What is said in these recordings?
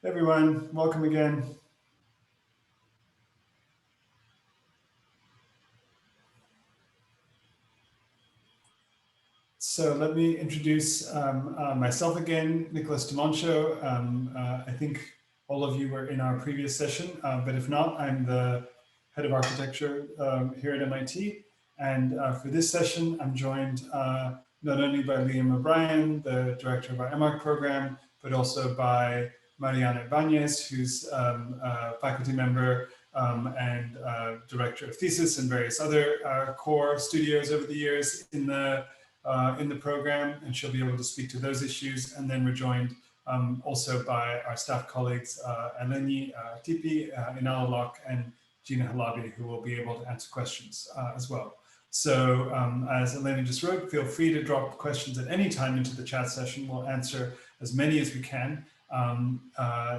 Everyone, welcome again. So let me introduce myself again, Nicholas Demoncho. I think all of you were in our previous session, but if not, I'm the head of architecture here at MIT. And for this session, I'm joined not only by Liam O'Brien, the director of our MArch program, but also by Mariana Ibanez, who's a faculty member and director of Thesis and various other core studios over the years in the program, and she'll be able to speak to those issues. And then we're joined also by our staff colleagues, Eleni Tipi, Inala Locke, and Gina Halabi, who will be able to answer questions as well. So as Eleni just wrote, feel free to drop questions at any time into the chat session. We'll answer as many as we can.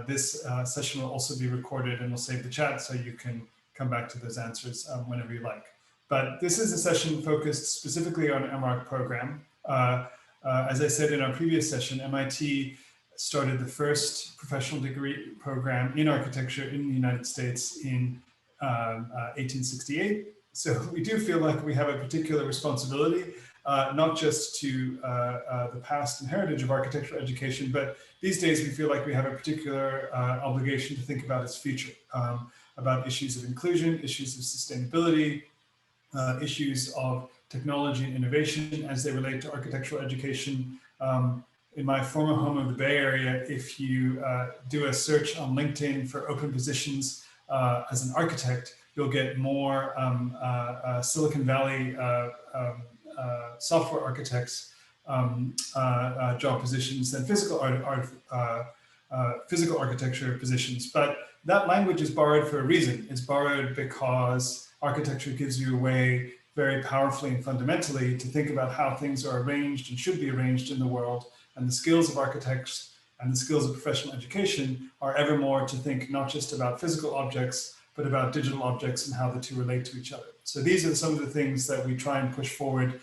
This session will also be recorded and we'll save the chat so you can come back to those answers whenever you like. But this is a session focused specifically on MArch program. As I said in our previous session, MIT started the first professional degree program in architecture in the United States in 1868. So we do feel like we have a particular responsibility, not just to the past and heritage of architectural education, but these days we feel like we have a particular obligation to think about its future, about issues of inclusion, issues of sustainability, issues of technology and innovation as they relate to architectural education. In my former home of the Bay Area, if you do a search on LinkedIn for open positions as an architect, you'll get more Silicon Valley software architects job positions than physical architecture positions. But that language is borrowed for a reason. It's borrowed because architecture gives you a way very powerfully and fundamentally to think about how things are arranged and should be arranged in the world. And the skills of architects and the skills of professional education are ever more to think not just about physical objects, but about digital objects and how the two relate to each other. So these are some of the things that we try and push forward,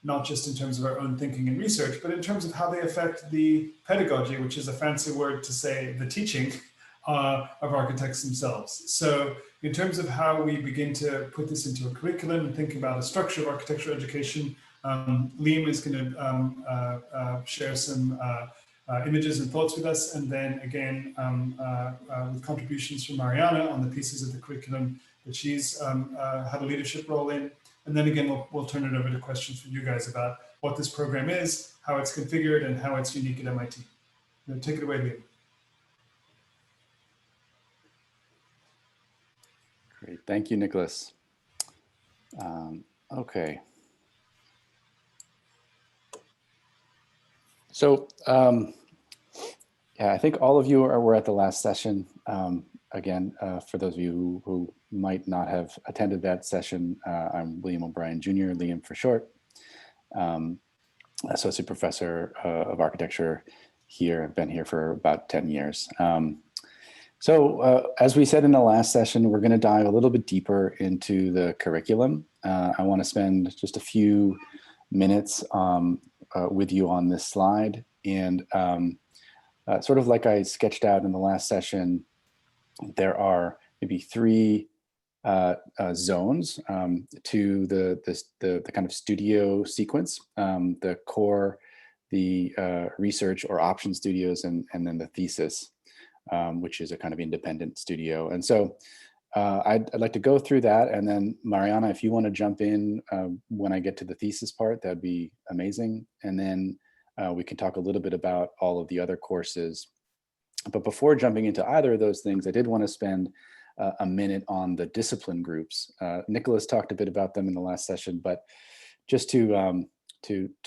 not just in terms of our own thinking and research, but in terms of how they affect the pedagogy, which is a fancy word to say the teaching of architects themselves. So in terms of how we begin to put this into a curriculum and think about a structure of architectural education, Liam is going to share some images and thoughts with us, and then again with contributions from Mariana on the pieces of the curriculum that she's had a leadership role in. And then again, we'll turn it over to questions from you guys about what this program is, how it's configured, and how it's unique at MIT. Take it away, Liam. Great, thank you, Nicholas. Okay. So, yeah, I think all of you were at the last session. Again, for those of you who might not have attended that session, I'm William O'Brien Jr., Liam for short, Associate Professor of Architecture here. I've been here for about 10 years. So as we said in the last session, we're going to dive a little bit deeper into the curriculum. I want to spend just a few minutes with you on this slide. And sort of like I sketched out in the last session, there are maybe three zones to the kind of studio sequence, the core, the research or option studios, and then the thesis, which is a kind of independent studio. And so I'd like to go through that. And then Mariana, if you want to jump in when I get to the thesis part, that'd be amazing. And then we can talk a little bit about all of the other courses. But before jumping into either of those things, I did want to spend a minute on the discipline groups. Nicholas talked a bit about them in the last session, but just to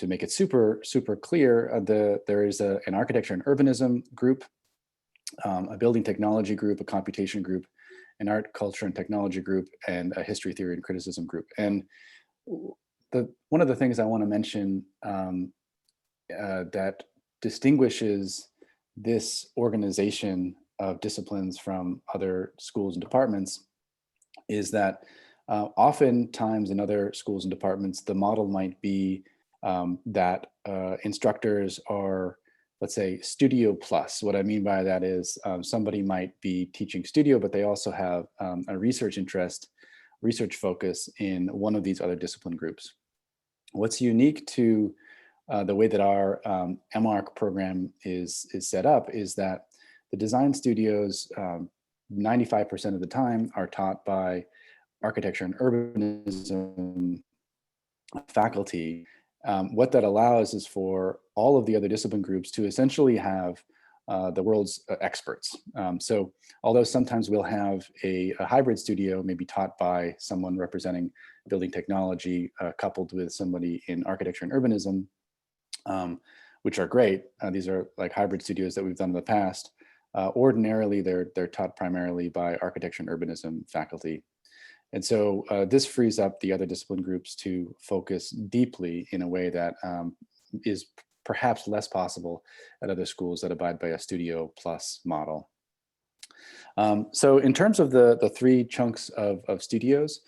make it super clear, there is an architecture and urbanism group, a building technology group, a computation group, an art, culture, and technology group, and a history, theory, and criticism group. And one of the things I want to mention that distinguishes this organization of disciplines from other schools and departments is that oftentimes in other schools and departments, the model might be that instructors are let's say, Studio Plus. What I mean by that is somebody might be teaching Studio, but they also have a research interest, research focus in one of these other discipline groups. What's unique to the way that our MArch program is set up is that the design studios, 95% of the time, are taught by architecture and urbanism faculty. What that allows is for all of the other discipline groups to essentially have the world's experts. So although sometimes we'll have a hybrid studio maybe taught by someone representing building technology coupled with somebody in architecture and urbanism, which are great. These are like hybrid studios that we've done in the past. Ordinarily, they're taught primarily by architecture and urbanism faculty. And so this frees up the other discipline groups to focus deeply in a way that is perhaps less possible at other schools that abide by a Studio Plus model. So in terms of the three chunks of studios,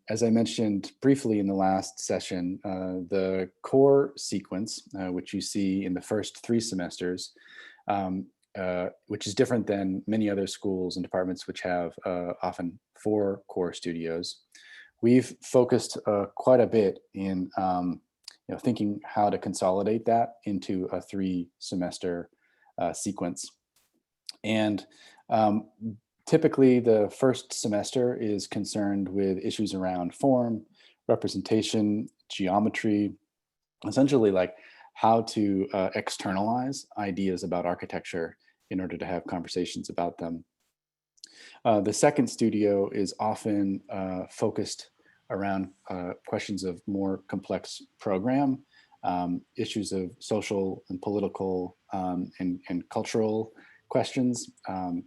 as I mentioned briefly in the last session, the core sequence, which you see in the first 3 semesters, which is different than many other schools and departments which have often 4 core studios. We've focused quite a bit in thinking how to consolidate that into a 3-semester sequence. And typically the first semester is concerned with issues around form, representation, geometry, essentially like how to externalize ideas about architecture in order to have conversations about them. The second studio is often focused around questions of more complex program, issues of social and political and cultural questions,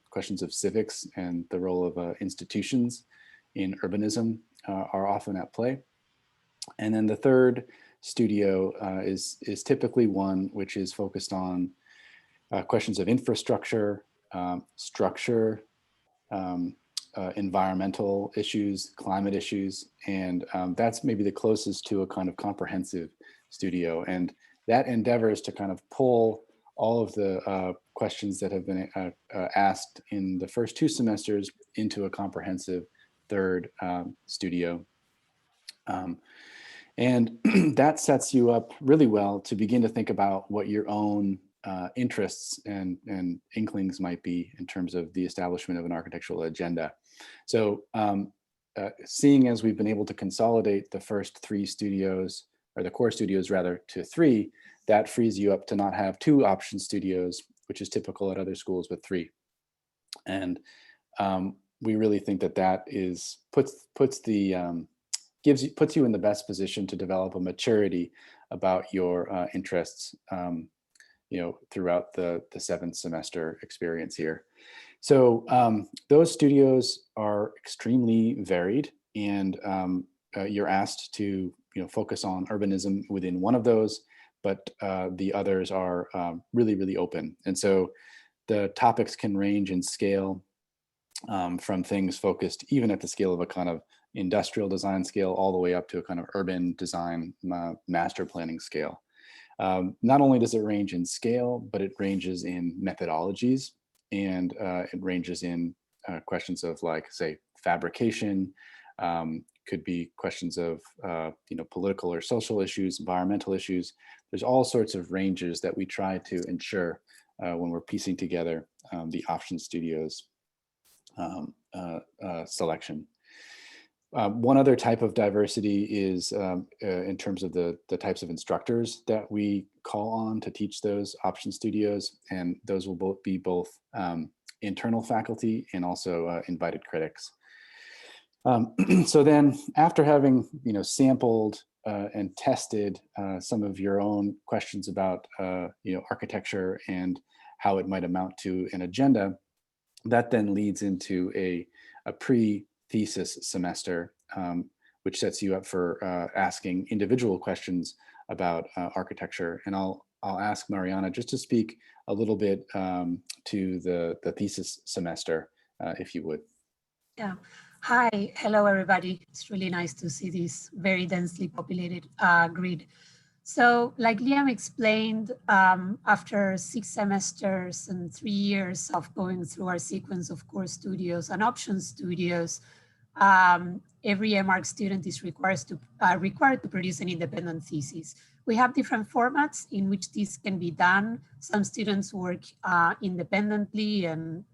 questions of civics and the role of institutions in urbanism are often at play. And then the third studio is typically one which is focused on questions of infrastructure, structure, environmental issues, climate issues, and that's maybe the closest to a kind of comprehensive studio. And that endeavors to kind of pull all of the questions that have been asked in the first 2 semesters into a comprehensive third studio. And that sets you up really well to begin to think about what your own interests and inklings might be in terms of the establishment of an architectural agenda. So seeing as we've been able to consolidate the first 3 studios, or the core studios rather, to 3, that frees you up to not have 2 option studios, which is typical at other schools with 3. And we really think that that is puts you in the best position to develop a maturity about your interests, throughout the 7th semester experience here. So those studios are extremely varied, and you're asked to focus on urbanism within one of those, but the others are really, really open. And so the topics can range in scale from things focused even at the scale of a kind of industrial design scale all the way up to a kind of urban design master planning scale. Not only does it range in scale, but it ranges in methodologies, and it ranges in questions of, like, say, fabrication, could be questions of political or social issues, environmental issues. There's all sorts of ranges that we try to ensure when we're piecing together the option studios selection. One other type of diversity is in terms of the types of instructors that we call on to teach those option studios, and those will be both internal faculty and also invited critics. So then, after having sampled and tested some of your own questions about architecture and how it might amount to an agenda, that then leads into a pre-thesis semester, which sets you up for asking individual questions about architecture. And I'll ask Mariana just to speak a little bit to the thesis semester, if you would. Yeah. Hello everybody. It's really nice to see this very densely populated grid. So like Liam explained, after 6 semesters and 3 years of going through our sequence of core studios and option studios, every MArch student is required to produce an independent thesis. We have different formats in which this can be done. Some students work independently, and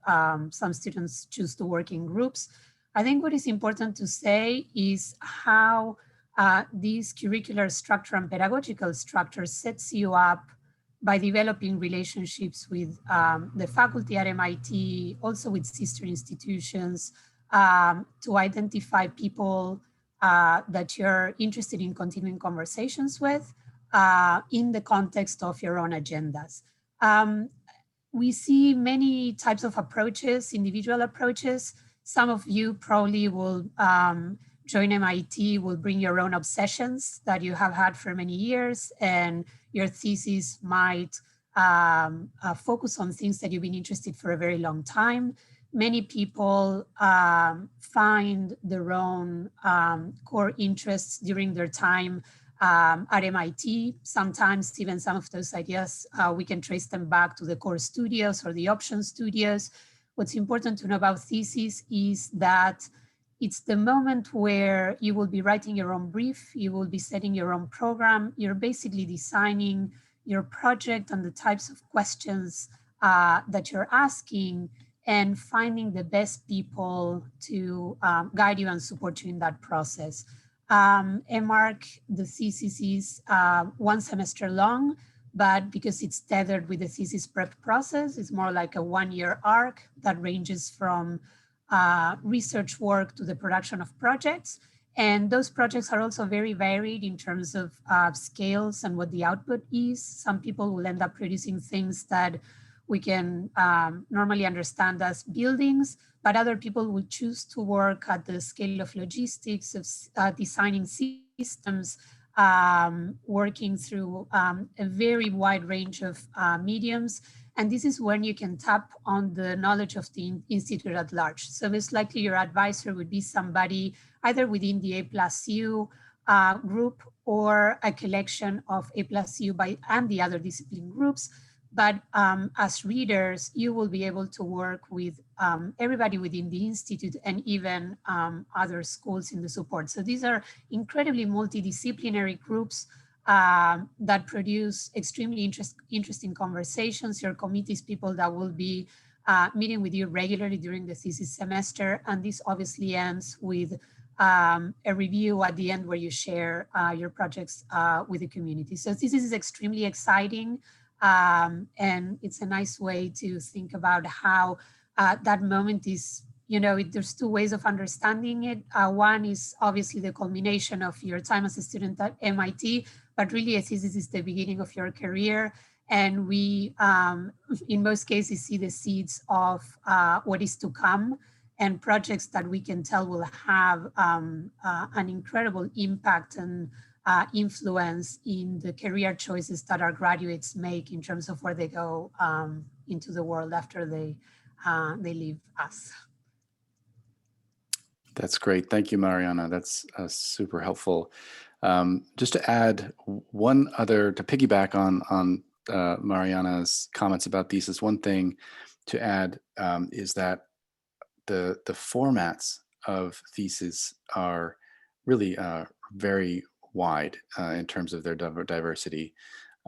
some students choose to work in groups. I think what is important to say is how this curricular structure and pedagogical structure sets you up by developing relationships with the faculty at MIT, also with sister institutions, to identify people that you're interested in continuing conversations with in the context of your own agendas. We see many types of approaches, individual approaches. Some of you probably will join MIT, will bring your own obsessions that you have had for many years, and your thesis might focus on things that you've been interested for a very long time. Many people find their own core interests during their time at MIT. Sometimes even some of those ideas, we can trace them back to the core studios or the option studios. What's important to know about thesis is that it's the moment where you will be writing your own brief, you will be setting your own program, you're basically designing your project and the types of questions that you're asking, and finding the best people to guide you and support you in that process. MArch, the thesis is 1 semester long, but because it's tethered with the thesis prep process, it's more like a 1-year arc that ranges from research work to the production of projects. And those projects are also very varied in terms of scales and what the output is. Some people will end up producing things that we can normally understand as buildings, but other people will choose to work at the scale of logistics, of designing systems, working through a very wide range of mediums. And this is when you can tap on the knowledge of the institute at large. So most likely your advisor would be somebody either within the A+U group, or a collection of A+U and the other discipline groups. But as readers, you will be able to work with everybody within the institute and even other schools in the support. So these are incredibly multidisciplinary groups that produce extremely interesting conversations. Your committees, people that will be meeting with you regularly during the thesis semester. And this obviously ends with a review at the end where you share your projects with the community. So this is extremely exciting. And it's a nice way to think about how that moment is, there's 2 ways of understanding it. One is obviously the culmination of your time as a student at MIT, but really a thesis is the beginning of your career. And we, in most cases, see the seeds of what is to come, and projects that we can tell will have an incredible impact and influence in the career choices that our graduates make in terms of where they go into the world after they leave us. That's great. Thank you, Mariana. That's super helpful. Just to add one other, to piggyback on Mariana's comments about thesis, one thing to add is that the formats of thesis are really very wide in terms of their diversity.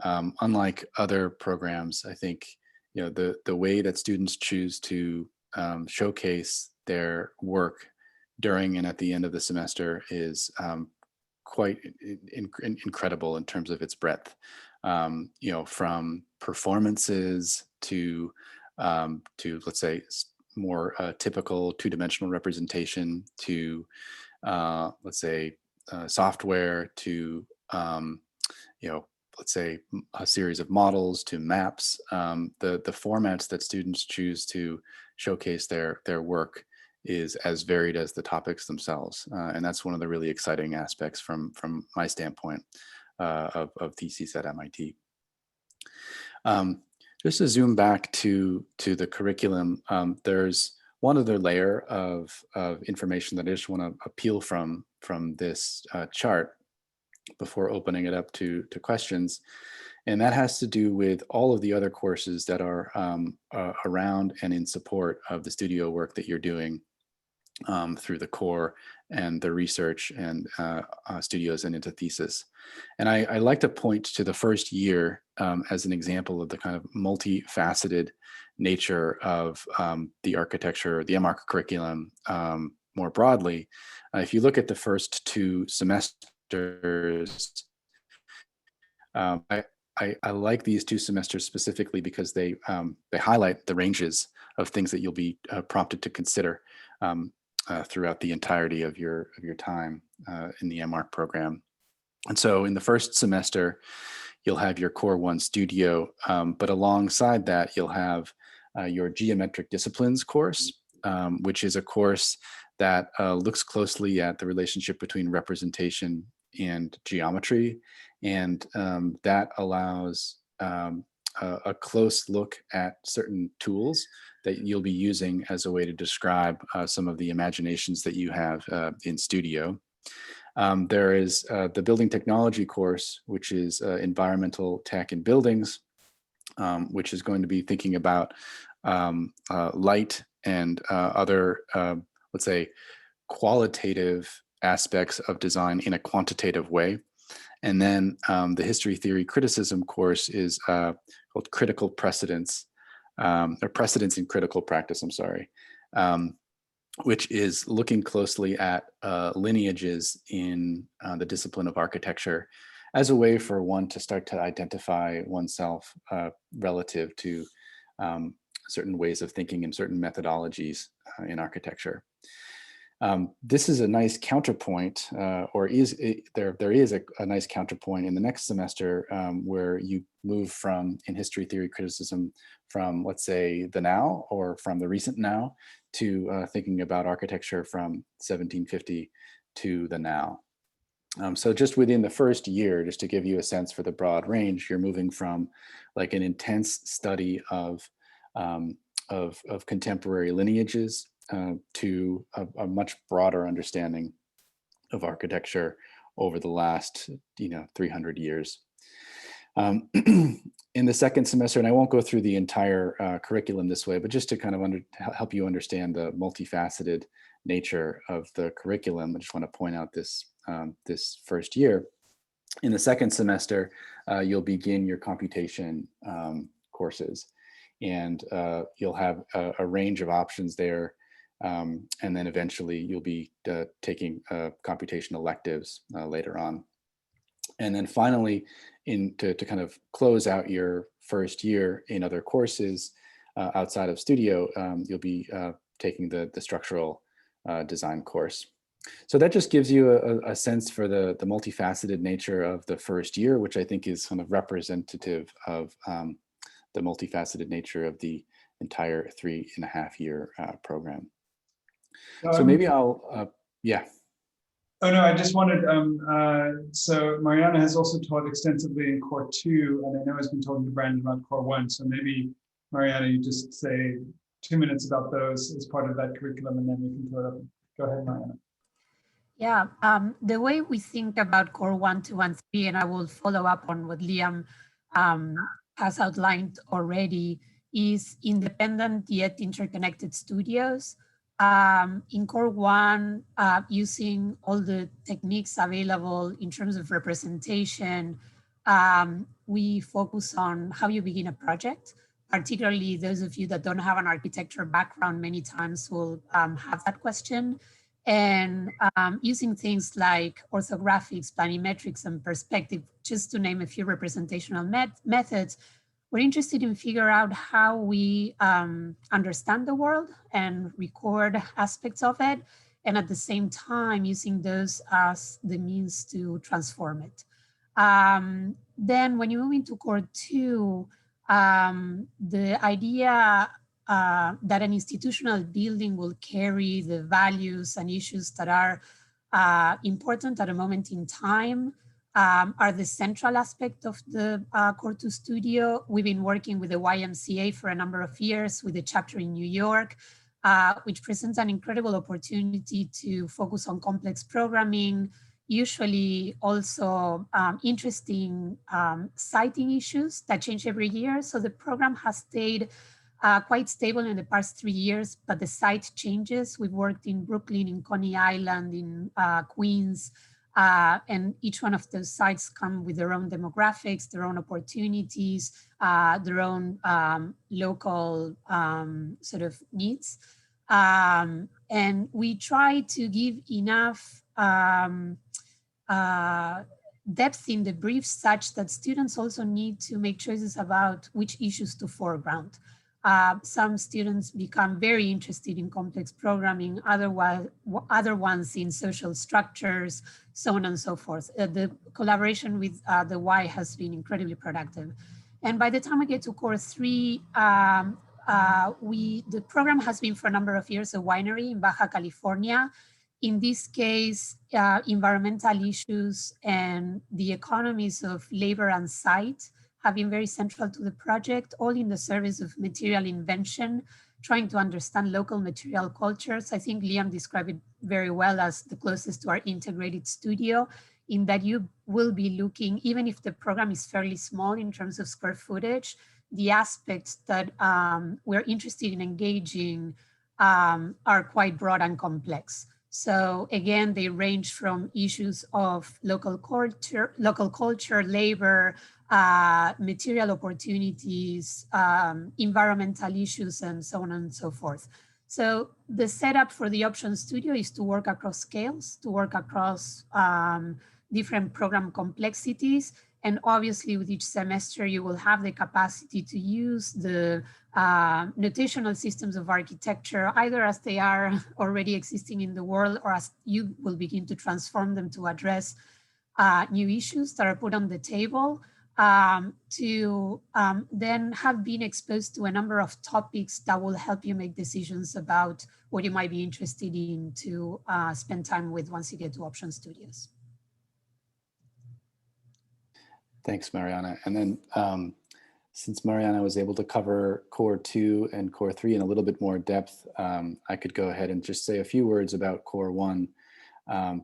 Unlike other programs, I think the way that students choose to showcase their work during and at the end of the semester is quite incredible in terms of its breadth. From performances to let's say more typical 2-dimensional representation to let's say software to let's say a series of models to maps. The formats that students choose to showcase their work is as varied as the topics themselves, and that's one of the really exciting aspects from my standpoint of thesis at MIT. Just to zoom back to the curriculum, there's one other layer of information that I just want to appeal from this chart, before opening it up to questions. And that has to do with all of the other courses that are around and in support of the studio work that you're doing through the core and the research and studios and into Thesis. And I like to point to the first year as an example of the kind of multifaceted nature of the architecture, the MArch curriculum more broadly. If you look at the first 2 semesters, I like these 2 semesters specifically because they highlight the ranges of things that you'll be prompted to consider throughout the entirety of your time in the MArch program. And so in the first semester, you'll have your Core 1 Studio, but alongside that, you'll have your Geometric Disciplines course, which is a course that looks closely at the relationship between representation and geometry. And that allows a close look at certain tools that you'll be using as a way to describe some of the imaginations that you have in studio. There is the building technology course, which is environmental tech in buildings, which is going to be thinking about light and other, let's say, qualitative aspects of design in a quantitative way. And then the history theory criticism course is called critical precedence, or precedence in critical practice, I'm sorry, which is looking closely at lineages in the discipline of architecture as a way for one to start to identify oneself relative to certain ways of thinking and certain methodologies in architecture. This is a nice counterpoint, or there is a nice counterpoint in the next semester where you move from, in history theory criticism, from, let's say, the now or from the recent now to thinking about architecture from 1750 to the now. So just within the first year, just to give you a sense for the broad range, you're moving from like an intense study of contemporary lineages to a much broader understanding of architecture over the last 300 years. In the second semester, and I won't go through the entire curriculum this way, but just to kind of help you understand the multifaceted nature of the curriculum, I just want to point out this this first year. In the second semester, you'll begin your computation courses, and you'll have a range of options there. And then eventually you'll be taking computation electives later on. And then finally, to kind of close out your first year in other courses outside of studio, you'll be taking the structural design course. So that just gives you a sense for the multifaceted nature of the first year, which I think is kind of representative of the multifaceted nature of the entire 3.5-year program. So maybe I'll, yeah. Oh no, I just wanted, so Mariana has also taught extensively in Core 2, and I know has been talking to Brandon about Core 1. So maybe, Mariana, you just say 2 minutes about those as part of that curriculum, and then we can throw it up. Go ahead, Mariana. Yeah, the way we think about Core 1, 2, and 3, and I will follow up on what Liam has outlined already, is independent yet interconnected studios. In Core 1, using all the techniques available in terms of representation, we focus on how you begin a project. Particularly those of you that don't have an architecture background many times will have that question. And using things like orthographics, planimetrics, and perspective, just to name a few representational methods, we're interested in figure out how we understand the world and record aspects of it, and at the same time using those as the means to transform it. Then when you move into Core 2, the idea that an institutional building will carry the values and issues that are important at a moment in time are the central aspect of the Core 2 Studio. We've been working with the YMCA for a number of years with a chapter in New York, which presents an incredible opportunity to focus on complex programming, usually also interesting citing issues that change every year. So the program has stayed quite stable in the past 3 years, but the site changes. We've worked in Brooklyn, in Coney Island, in Queens, and each one of those sites come with their own demographics, their own opportunities, their own local sort of needs. And we try to give enough depth in the briefs such that students also need to make choices about which issues to foreground. Some students become very interested in complex programming, other ones in social structures, so on and so forth. The collaboration with the Y has been incredibly productive. And by the time we get to core 3, the program has been for a number of years a winery in Baja California. In this case, environmental issues and the economies of labor and site have been very central to the project, all in the service of material invention, trying to understand local material cultures. I think Liam described it very well as the closest to our integrated studio, in that you will be looking, even if the program is fairly small in terms of square footage, the aspects that we're interested in engaging are quite broad and complex. So again, they range from issues of local culture, labor, material opportunities, environmental issues, and so on and so forth. So the setup for the Option Studio is to work across scales, to work across different program complexities. And obviously with each semester, you will have the capacity to use the notational systems of architecture, either as they are already existing in the world or as you will begin to transform them to address new issues that are put on the table, to then have been exposed to a number of topics that will help you make decisions about what you might be interested in to spend time with once you get to Option Studios. Thanks, Mariana. And then since Mariana was able to cover core 2 and core 3 in a little bit more depth, I could go ahead and just say a few words about core 1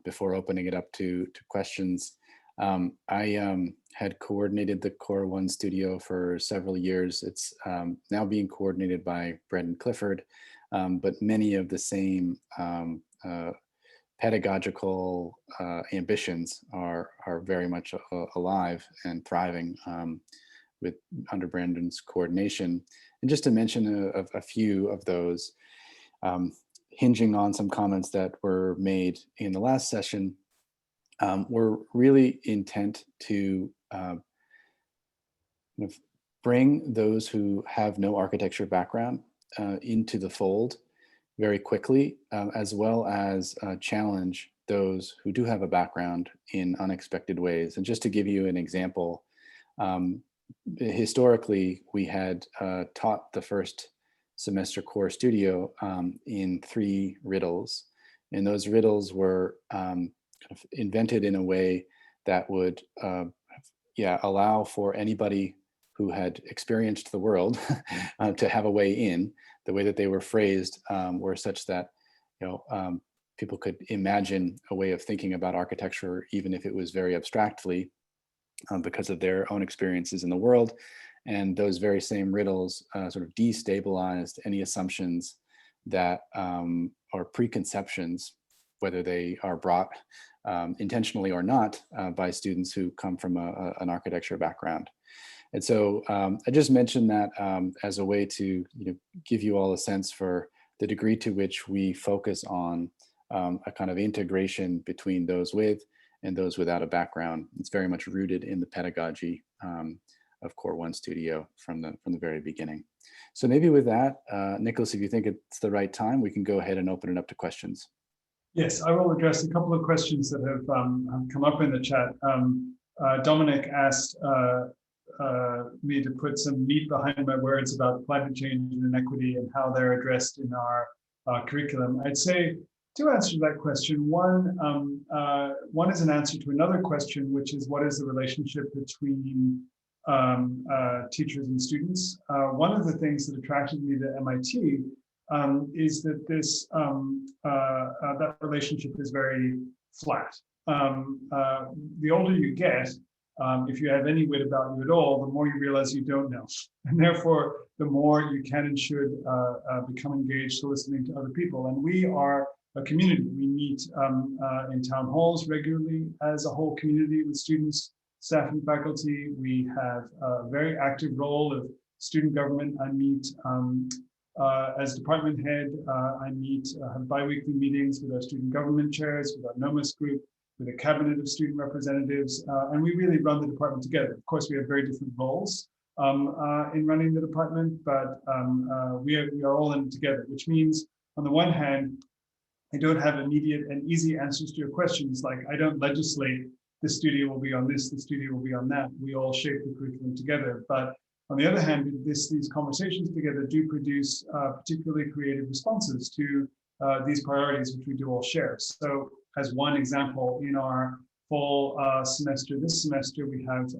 before opening it up to questions. I had coordinated the core 1 studio for several years. It's now being coordinated by Brendan Clifford, but many of the same pedagogical ambitions are very much alive and thriving under Brandon's coordination. And just to mention a few of those, hinging on some comments that were made in the last session, we're really intent to bring those who have no architecture background into the fold very quickly, as well as challenge those who do have a background in unexpected ways. And just to give you an example, historically, we had taught the first semester core studio in 3 riddles. And those riddles were kind of invented in a way that would allow for anybody who had experienced the world to have a way in. The way that they were phrased were such that people could imagine a way of thinking about architecture, even if it was very abstractly, because of their own experiences in the world. And those very same riddles sort of destabilized any assumptions that are preconceptions, whether they are brought intentionally or not by students who come from an architecture background. And so I just mentioned that as a way to give you all a sense for the degree to which we focus on a kind of integration between those with and those without a background. It's very much rooted in the pedagogy of Core 1 Studio from the very beginning. So maybe with that, Nicholas, if you think it's the right time, we can go ahead and open it up to questions. Yes, I will address a couple of questions that have come up in the chat. Dominic asked me to put some meat behind my words about climate change and inequity and how they're addressed in our curriculum. I'd say 2 answers to that question. One is an answer to another question, which is what is the relationship between teachers and students? One of the things that attracted me to MIT is that this that relationship is very flat. the older you get, if you have any wit about you at all, the more you realize you don't know. And therefore, the more you can and should become engaged to listening to other people. And we are a community. We meet in town halls regularly as a whole community with students, staff, and faculty. We have a very active role of student government. I meet as department head. I have bi-weekly meetings with our student government chairs, with our NOMUS group, with a cabinet of student representatives, and we really run the department together. Of course, we have very different roles in running the department, but we are all in it together, which means, on the one hand, I don't have immediate and easy answers to your questions. Like, I don't legislate the studio will be on this, the studio will be on that. We all shape the curriculum together. But on the other hand, these conversations together do produce particularly creative responses to these priorities, which we do all share. So, as one example, in our fall semester, this semester, we have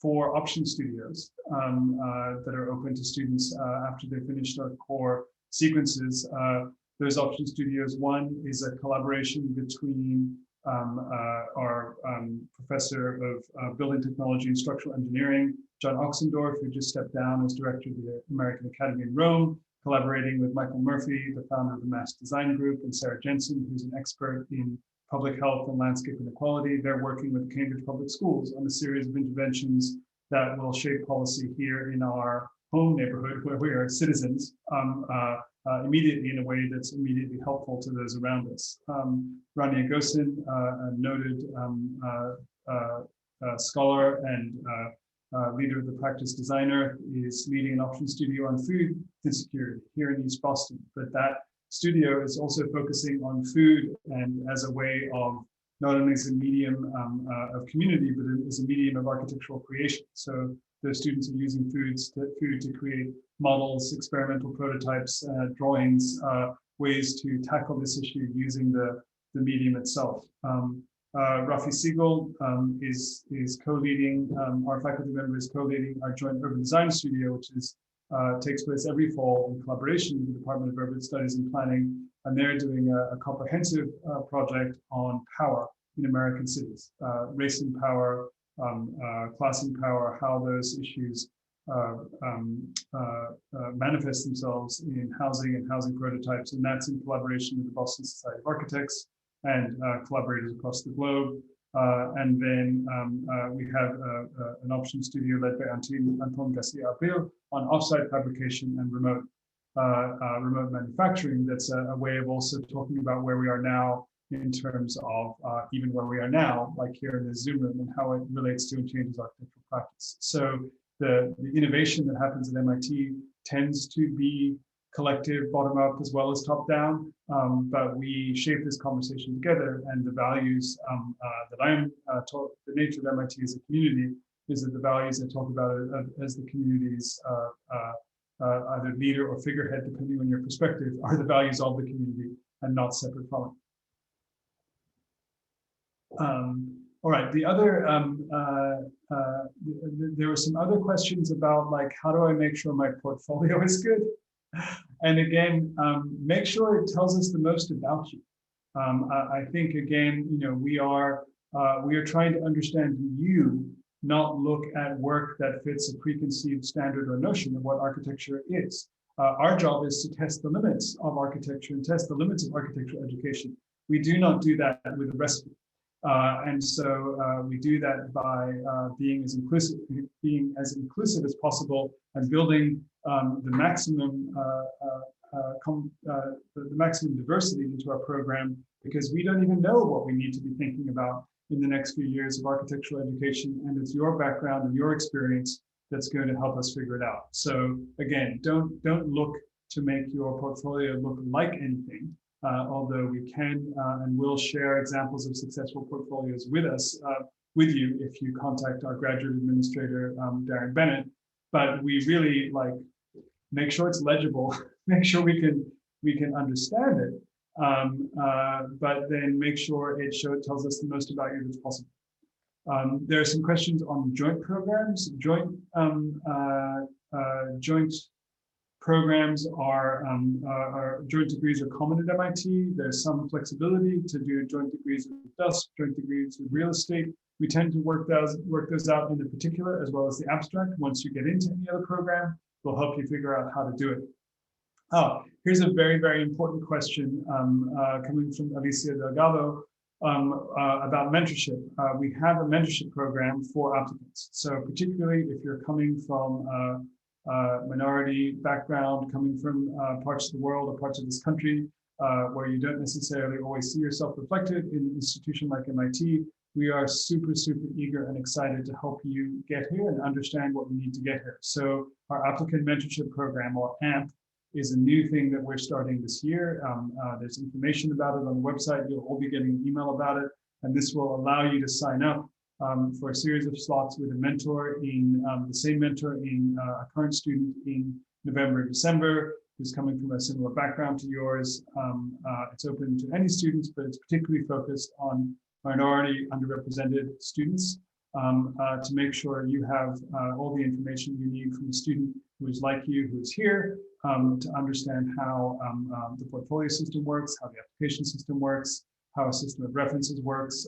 4 option studios that are open to students after they've finished our core sequences. Those option studios, one is a collaboration between our professor of building technology and structural engineering, John Oxendorf, who just stepped down as director of the American Academy in Rome, collaborating with Michael Murphy, the founder of the Mass Design Group, and Sarah Jensen, who's an expert in public health and landscape inequality. They're working with Cambridge Public Schools on a series of interventions that will shape policy here in our home neighborhood, where we are citizens, immediately in a way that's immediately helpful to those around us. Rania Gosin, a noted scholar and leader of the practice designer, is leading an option studio on food insecurity here in East Boston. But that studio is also focusing on food and as a way of not only as a medium of community, but as a medium of architectural creation. So the students are using food to create models, experimental prototypes, drawings, ways to tackle this issue using the medium itself. Rafi Siegel is co-leading, our faculty member is co-leading our joint urban design studio, which takes place every fall in collaboration with the Department of Urban Studies and Planning, and they're doing a comprehensive project on power in American cities, race and power, class and power, how those issues manifest themselves in housing and housing prototypes, and that's in collaboration with the Boston Society of Architects and collaborators across the globe. And then we have an option studio led by Anton Garcia Abril on offsite fabrication and remote manufacturing. That's a way of also talking about where we are now in terms of even where we are now, like here in the Zoom room, and how it relates to and changes architectural practice. So the innovation that happens at MIT tends to be collective, bottom up as well as top down, but we shape this conversation together, and the values that I'm taught, the nature of MIT as a community is that the values I talk about as the community's either leader or figurehead, depending on your perspective, are the values of the community and not separate from it. All right, the other, there were some other questions about, like, how do I make sure my portfolio is good? And again, make sure it tells us the most about you. I think, again, you know, we are trying to understand you, not look at work that fits a preconceived standard or notion of what architecture is. Our job is to test the limits of architecture and test the limits of architectural education. We do not do that with a recipe. And so we do that by being as inclusive as possible and building the maximum diversity into our program, because we don't even know what we need to be thinking about in the next few years of architectural education, and it's your background and your experience that's going to help us figure it out. So again, don't look to make your portfolio look like anything. Although we can and will share examples of successful portfolios with you if you contact our graduate administrator, Darren Bennett. But we really make sure it's legible, make sure we can understand it, but then make sure it tells us the most about you that's possible. There are some questions on joint programs, joint programs are joint degrees are common at MIT. There's some flexibility to do joint degrees with Dust, joint degrees with real estate. We tend to work those out in the particular as well as the abstract. Once you get into any other program, we'll help you figure out how to do it. Oh, here's a very, very important question coming from Alicia Delgado about mentorship. We have a mentorship program for applicants. So particularly if you're coming from minority background, coming from parts of the world or parts of this country where you don't necessarily always see yourself reflected in an institution like MIT, we are super, super eager and excited to help you get here and understand what we need to get here. So our applicant mentorship program, or AMP, is a new thing that we're starting this year. There's information about it on the website. You'll all be getting an email about it. And this will allow you to sign up for a series of slots with a mentor in the same mentor in a current student in November and December, who's coming from a similar background to yours. It's open to any students, but it's particularly focused on minority underrepresented students to make sure you have all the information you need from a student who is like you, who is here, to understand how the portfolio system works, how the application system works, how a system of references works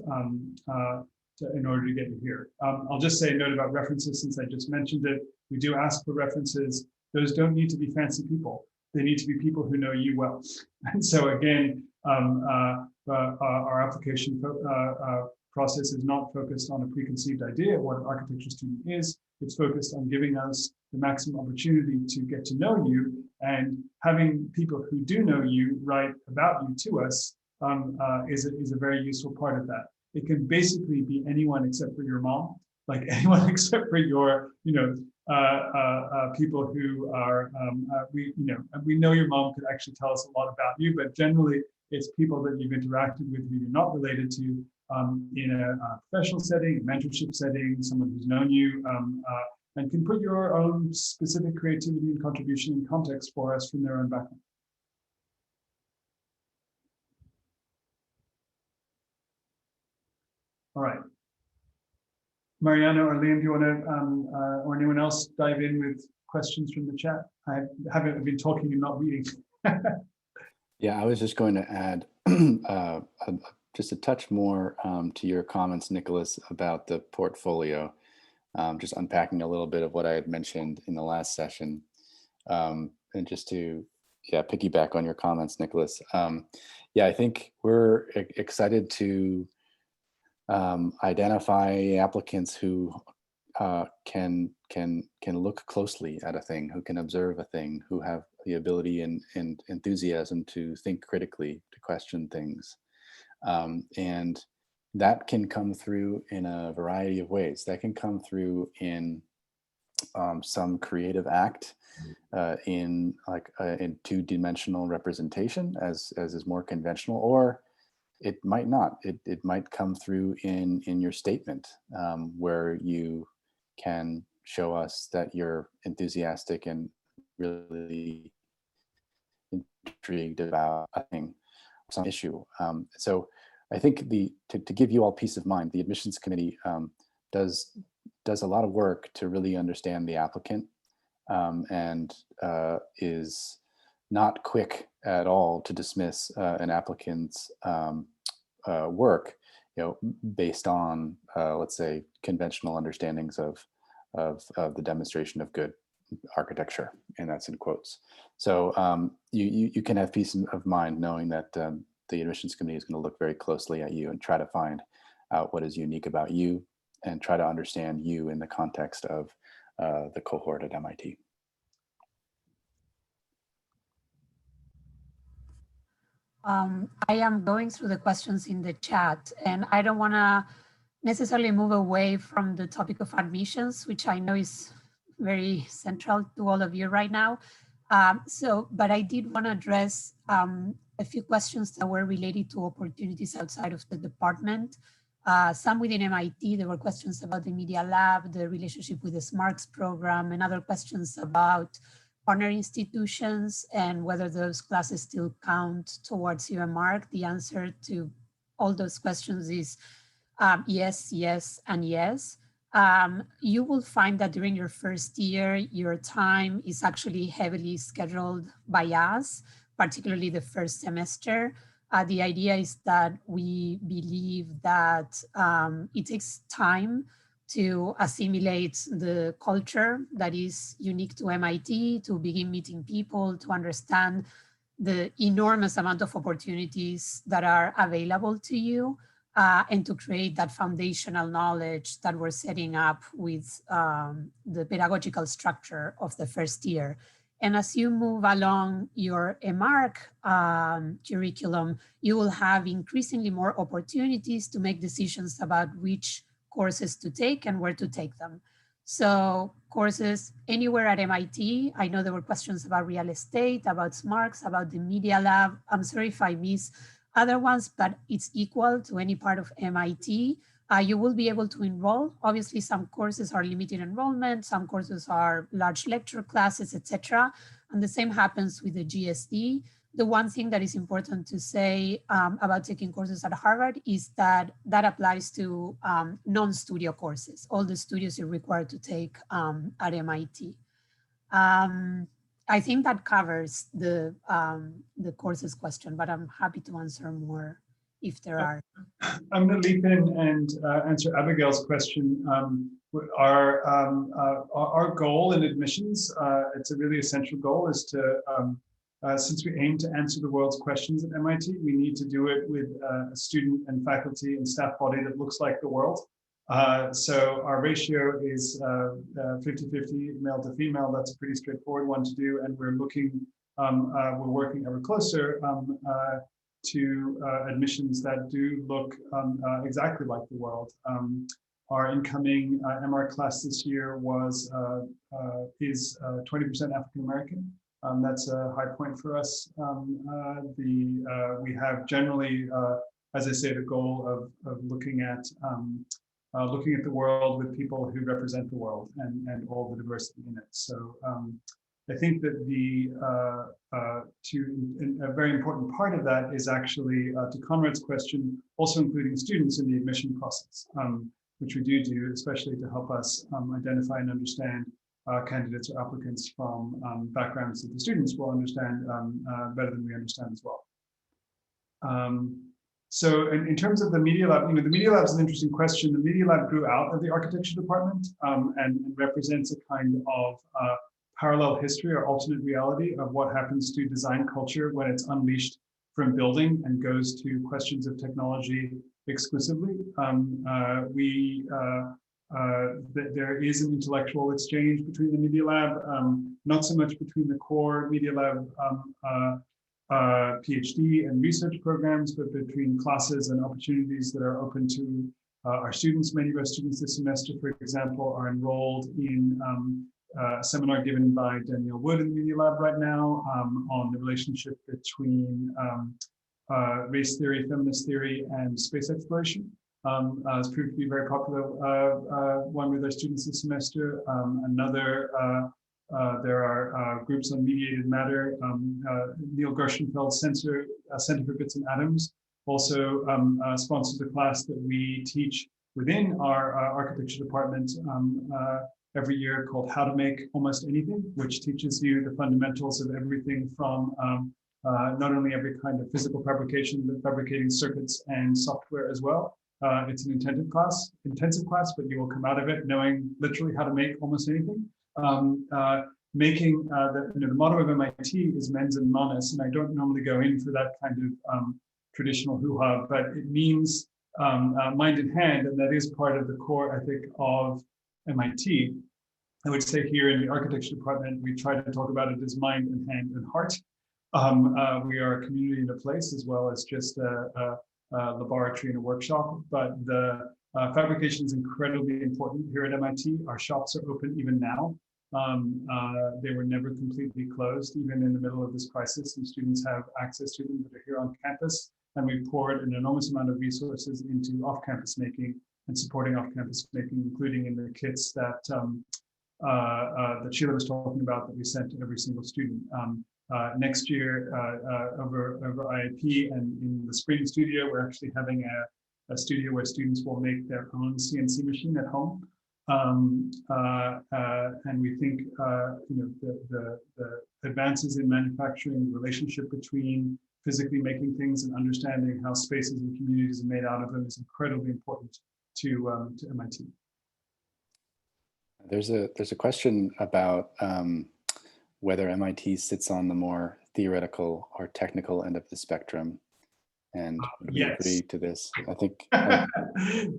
in order to get you here. I'll just say a note about references since I just mentioned it. We do ask for references. Those don't need to be fancy people. They need to be people who know you well. And so again, our application process is not focused on a preconceived idea of what an architecture student is. It's focused on giving us the maximum opportunity to get to know you, and having people who do know you write about you to us is a very useful part of that. It can basically be anyone except for your mom, like anyone except for your, people who are, we know your mom could actually tell us a lot about you, but generally it's people that you've interacted with who you're not related to in a professional setting, a mentorship setting, someone who's known you, and can put your own specific creativity and contribution in context for us from their own background. All right. Mariano or Liam, do you want to, or anyone else, dive in with questions from the chat? I haven't been talking and not reading. Yeah, I was just going to add just a touch more to your comments, Nicholas, about the portfolio. Just unpacking a little bit of what I had mentioned in the last session. And just to piggyback on your comments, Nicholas. I think we're excited to identify applicants who can look closely at a thing, who can observe a thing, who have the ability and enthusiasm to think critically, to question things. And that can come through in a variety of ways. That can come through in some creative act, in two-dimensional representation, as is more conventional, or it might not. It might come through in your statement, where you can show us that you're enthusiastic and really intrigued about a thing, some issue. So I think to give you all peace of mind, the admissions committee does a lot of work to really understand the applicant, and is not quick at all to dismiss an applicant's work, based on let's say conventional understandings of the demonstration of good architecture, and that's in quotes. So you can have peace of mind knowing that the admissions committee is going to look very closely at you and try to find out what is unique about you and try to understand you in the context of the cohort at MIT. I am going through the questions in the chat, and I don't want to necessarily move away from the topic of admissions, which I know is very central to all of you right now. But I did want to address a few questions that were related to opportunities outside of the department. Some within MIT, there were questions about the Media Lab, the relationship with the SMARCS program, and other questions about partner institutions and whether those classes still count towards UMARC. The answer to all those questions is yes, yes, and yes. you will find that during your first year, your time is actually heavily scheduled by us, particularly the first semester. The idea is that we believe that it takes time to assimilate the culture that is unique to MIT, to begin meeting people, to understand the enormous amount of opportunities that are available to you, and to create that foundational knowledge that we're setting up with the pedagogical structure of the first year. And as you move along your EMARC curriculum, you will have increasingly more opportunities to make decisions about which courses to take and where to take them. So courses anywhere at MIT. I know there were questions about real estate, about SMARCS, about the Media Lab. I'm sorry if I miss other ones, but it's equal to any part of MIT. You will be able to enroll. Obviously, some courses are limited enrollment, some courses are large lecture classes, etc. And the same happens with the GSD. The one thing that is important to say about taking courses at Harvard is that that applies to non-studio courses, all the studios you're required to take at MIT. I think that covers the courses question, but I'm happy to answer more if there are. I'm going to leap in and answer Abigail's question. Our goal in admissions, it's a really essential goal, is to, since we aim to answer the world's questions at MIT, we need to do it with a student and faculty and staff body that looks like the world. So our ratio is 50-50 male to female. That's a pretty straightforward one to do, and we're looking, we're working ever closer to admissions that do look exactly like the world. Our incoming MR class this year is 20% African American. That's a high point for us. We have generally, as I say, the goal of looking at the world with people who represent the world and all the diversity in it. So I think that a very important part of that is actually, to Conrad's question, also including students in the admission process, which we do, especially to help us identify and understand candidates or applicants from backgrounds that the students will understand better than we understand as well. So in terms of the Media Lab, the Media Lab is an interesting question. The Media Lab grew out of the architecture department and represents a kind of parallel history or alternate reality of what happens to design culture when it's unleashed from building and goes to questions of technology exclusively. There is an intellectual exchange between the Media Lab, not so much between the core Media Lab PhD and research programs, but between classes and opportunities that are open to our students. Many of our students this semester, for example, are enrolled in a seminar given by Danielle Wood in the Media Lab right now on the relationship between race theory, feminist theory, and space exploration. It's proved to be a very popular one with our students this semester. There are groups on mediated matter. Neil Gershenfeld's Center for Bits and Atoms also sponsors a class that we teach within our architecture department every year called How to Make Almost Anything, which teaches you the fundamentals of everything from not only every kind of physical fabrication, but fabricating circuits and software as well. It's an intensive class, but you will come out of it knowing literally how to make almost anything. The motto of MIT is mens and manus, and I don't normally go in for that kind of traditional hoo-ha, but it means mind and hand, and that is part of the core ethic of MIT. I would say here in the architecture department, we try to talk about it as mind and hand and heart. We are a community and a place as well as just a laboratory and a workshop, but the fabrication is incredibly important here at MIT. Our shops are open even now. They were never completely closed, even in the middle of this crisis, and students have access to them that are here on campus. And we poured an enormous amount of resources into off-campus making and supporting off-campus making, including in the kits that Sheila was talking about that we sent to every single student. Next year, over IIP and in the spring studio, we're actually having a studio where students will make their own CNC machine at home. And we think the advances in manufacturing, the relationship between physically making things and understanding how spaces and communities are made out of them is incredibly important to MIT. There's a question about whether MIT sits on the more theoretical or technical end of the spectrum. And would we agree to this? I think,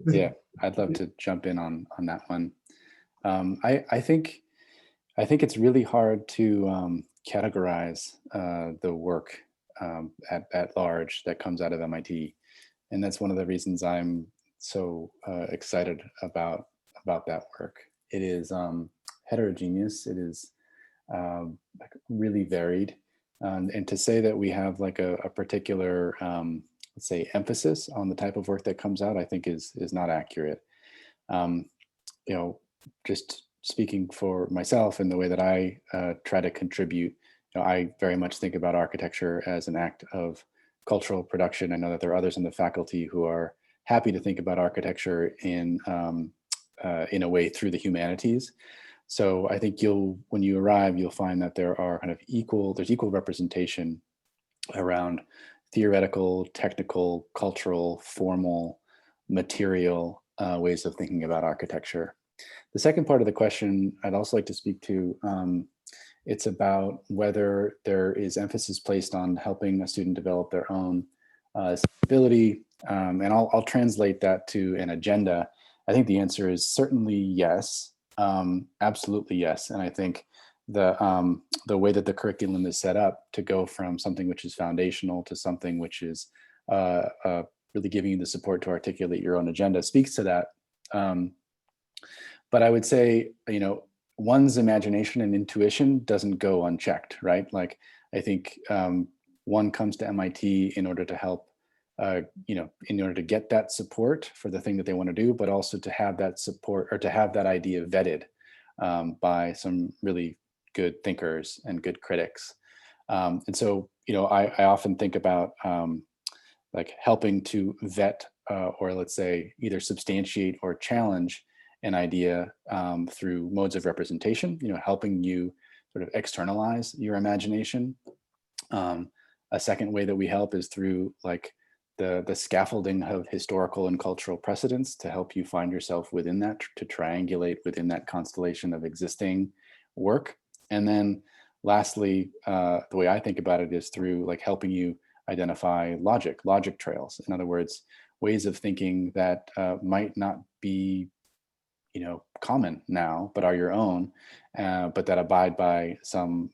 yeah, I'd love to jump in on that one. I think it's really hard to categorize the work at large that comes out of MIT, and that's one of the reasons I'm so excited about that work. It is heterogeneous. It is like really varied. And to say that we have like a particular, let's say, emphasis on the type of work that comes out, I think is not accurate. Just speaking for myself and the way that I try to contribute, I very much think about architecture as an act of cultural production. I know that there are others in the faculty who are happy to think about architecture in a way through the humanities. So I think when you arrive, you'll find that there are kind of there's equal representation around theoretical, technical, cultural, formal, material ways of thinking about architecture. The second part of the question I'd also like to speak to, it's about whether there is emphasis placed on helping a student develop their own ability. And I'll translate that to an agenda. I think the answer is certainly yes. Absolutely yes. And I think the way that the curriculum is set up to go from something which is foundational to something which is really giving you the support to articulate your own agenda speaks to that. But I would say, one's imagination and intuition doesn't go unchecked, right? Like, I think one comes to MIT in order to help, in order to get that support for the thing that they want to do, but also to have that support or to have that idea vetted by some really good thinkers and good critics. And so, I often think about like helping to vet or let's say either substantiate or challenge an idea through modes of representation, helping you sort of externalize your imagination. A second way that we help is through like the scaffolding of historical and cultural precedents to help you find yourself within that, to triangulate within that constellation of existing work. And then lastly, the way I think about it is through like helping you identify logic trails. In other words, ways of thinking that might not be common now, but are your own, but that abide by some,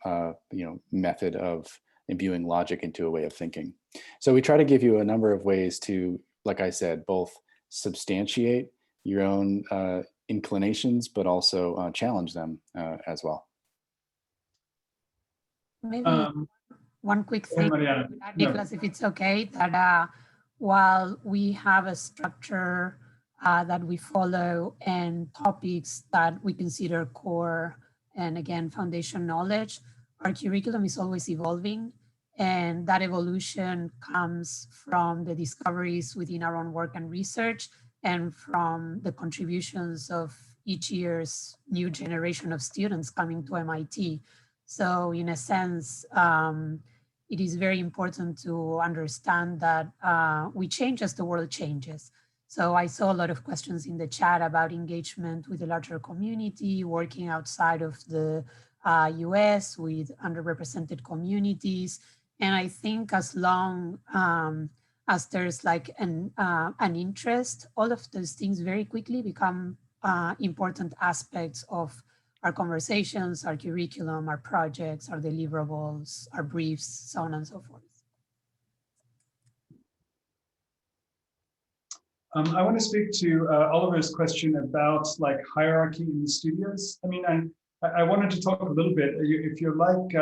method of imbuing logic into a way of thinking. So we try to give you a number of ways to, like I said, both substantiate your own inclinations, but also challenge them as well. Maybe one quick thing, Nicholas, if it's okay, that while we have a structure that we follow and topics that we consider core and again, foundation knowledge, our curriculum is always evolving. And that evolution comes from the discoveries within our own work and research and from the contributions of each year's new generation of students coming to MIT. So in a sense, it is very important to understand that we change as the world changes. So I saw a lot of questions in the chat about engagement with the larger community, working outside of the US with underrepresented communities. And I think as long as there's like an interest, all of those things very quickly become important aspects of our conversations, our curriculum, our projects, our deliverables, our briefs, so on and so forth. I want to speak to Oliver's question about like hierarchy in the studios. I mean, I wanted to talk a little bit, if you're like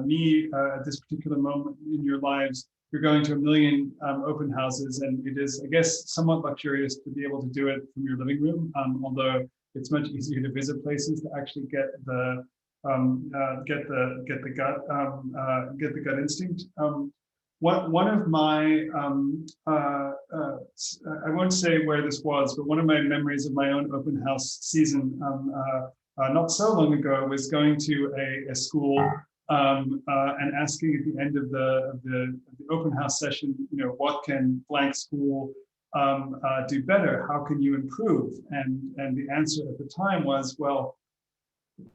me at this particular moment in your lives, you're going to a million open houses, and it is, I guess, somewhat luxurious to be able to do it from your living room, although it's much easier to visit places to actually get the gut instinct. one of my, I won't say where this was, but one of my memories of my own open house season not so long ago was going to a school and asking at the end of the open house session, what can blank school do better? How can you improve? And the answer at the time was, well,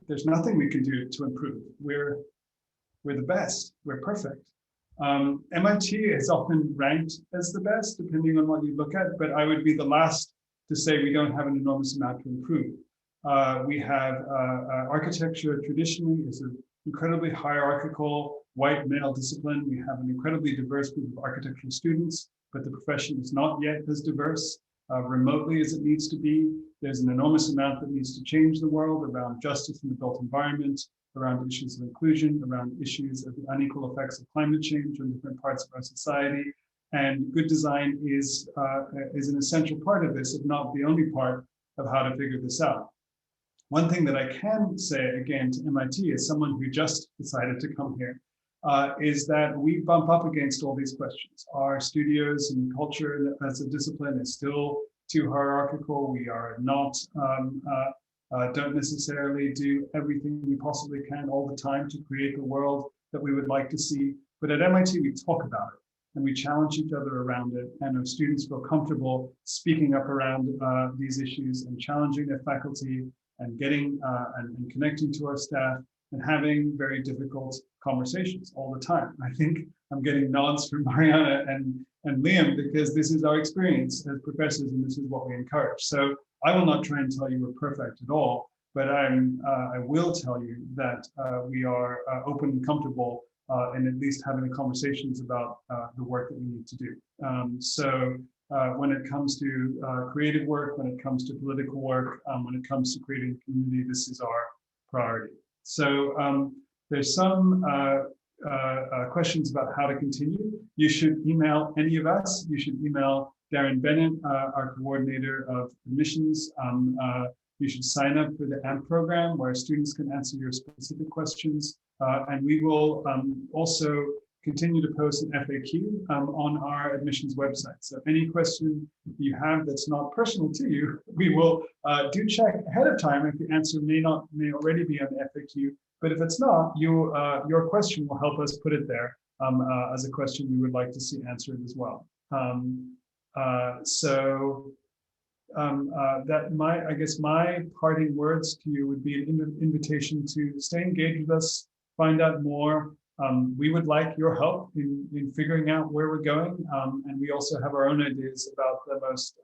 there's nothing we can do to improve. We're the best. We're perfect. MIT is often ranked as the best, depending on what you look at, but I would be the last to say we don't have an enormous amount to improve. We have architecture traditionally is an incredibly hierarchical white male discipline. We have an incredibly diverse group of architectural students, but the profession is not yet as diverse remotely as it needs to be. There's an enormous amount that needs to change the world around justice in the built environment, around issues of inclusion, around issues of the unequal effects of climate change on different parts of our society. And good design is an essential part of this, if not the only part of how to figure this out. One thing that I can say again to MIT as someone who just decided to come here is that we bump up against all these questions. Our studios and culture as a discipline is still too hierarchical. We are not don't necessarily do everything we possibly can all the time to create the world that we would like to see. But at MIT, we talk about it and we challenge each other around it. And our students feel comfortable speaking up around these issues and challenging their faculty and getting and connecting to our staff and having very difficult conversations all the time. I think I'm getting nods from Mariana and Liam because this is our experience as professors and this is what we encourage. So I will not try and tell you we're perfect at all, but I will tell you that we are open and comfortable in at least having the conversations about the work that we need to do. So when it comes to creative work, when it comes to political work, when it comes to creating a community, this is our priority. So there's some questions about how to continue. You should email any of us. You should email Darren Bennett, our coordinator of admissions. You should sign up for the AMP program where students can answer your specific questions. And we will also continue to post an FAQ on our admissions website. So any question you have that's not personal to you, we will do check ahead of time if the answer may already be on the FAQ. But if it's not, your question will help us put it there as a question we would like to see answered as well. I guess my parting words to you would be an invitation to stay engaged with us, find out more. We would like your help in figuring out where we're going. And we also have our own ideas about the most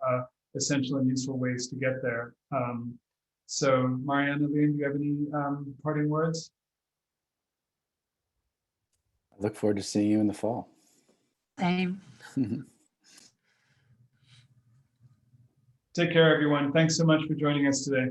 essential and useful ways to get there. So Mariana, Liam, do you have any parting words? I look forward to seeing you in the fall. Same. Take care, everyone. Thanks so much for joining us today.